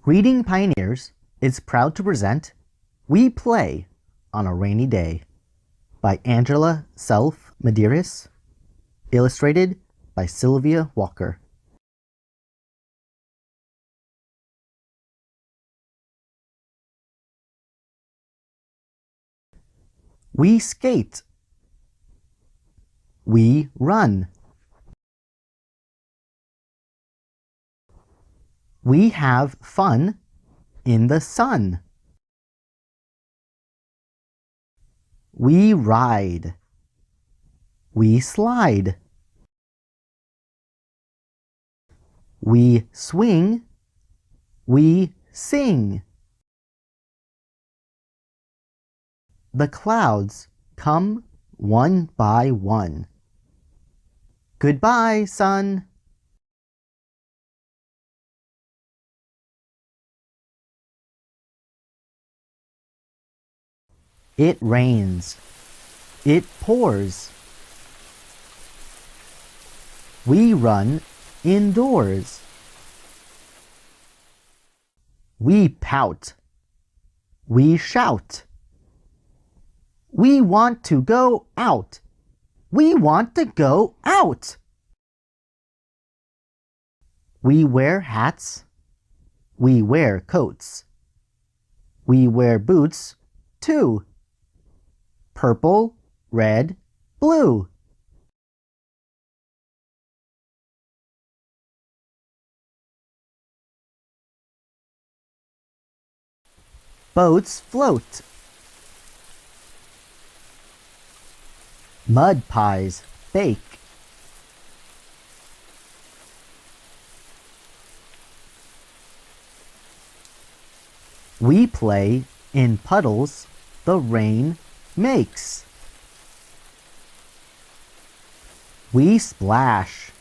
Reading Pioneers is proud to present We Play on a Rainy Day by Angela Self Medearis, illustrated by Sylvia Walker. We skate. We run. We have fun in the sun. We ride. We slide. We swing. We sing. The clouds come one by one. Goodbye, sun. It rains. It pours. We run indoors. We pout. We shout. We want to go out. We want to go out. We wear hats. We wear coats. We wear boots, too. Purple, red, blue. Boats float. Mud pies bake. We play in puddles the rain makes. We splash.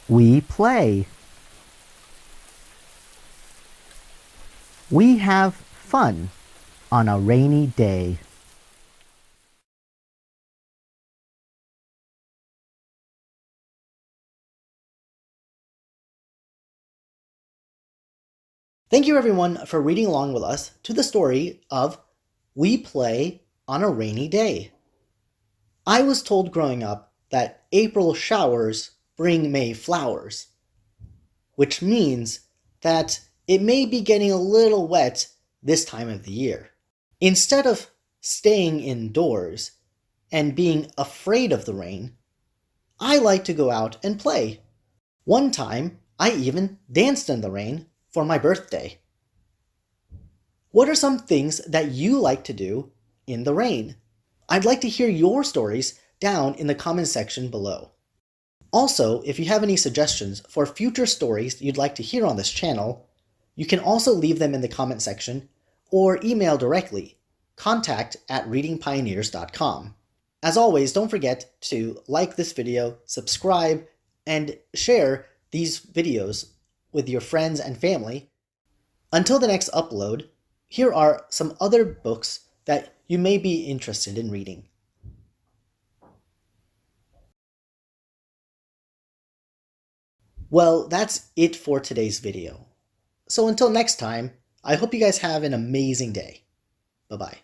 We play. We have fun on a rainy day. Thank you everyone for reading along with us to the story of We Play on a Rainy Day. I was told growing up that April showers bring May flowers, which means that it may be getting a little wet this time of the year. Instead of staying indoors and being afraid of the rain, I like to go out and play. One time, I even danced in the rain for my birthday. What are some things that you like to do in the rain? I'd like to hear your stories down in the comment section below. Also, if you have any suggestions for future stories you'd like to hear on this channel, you can also leave them in the comment section or email directly, contact@readingpioneers.com. As always, don't forget to like this video, subscribe, and share these videos with your friends and family. Until the next upload, here are some other books that you may be interested in reading. Well, that's it for today's video. So until next time, I hope you guys have an amazing day. Bye-bye.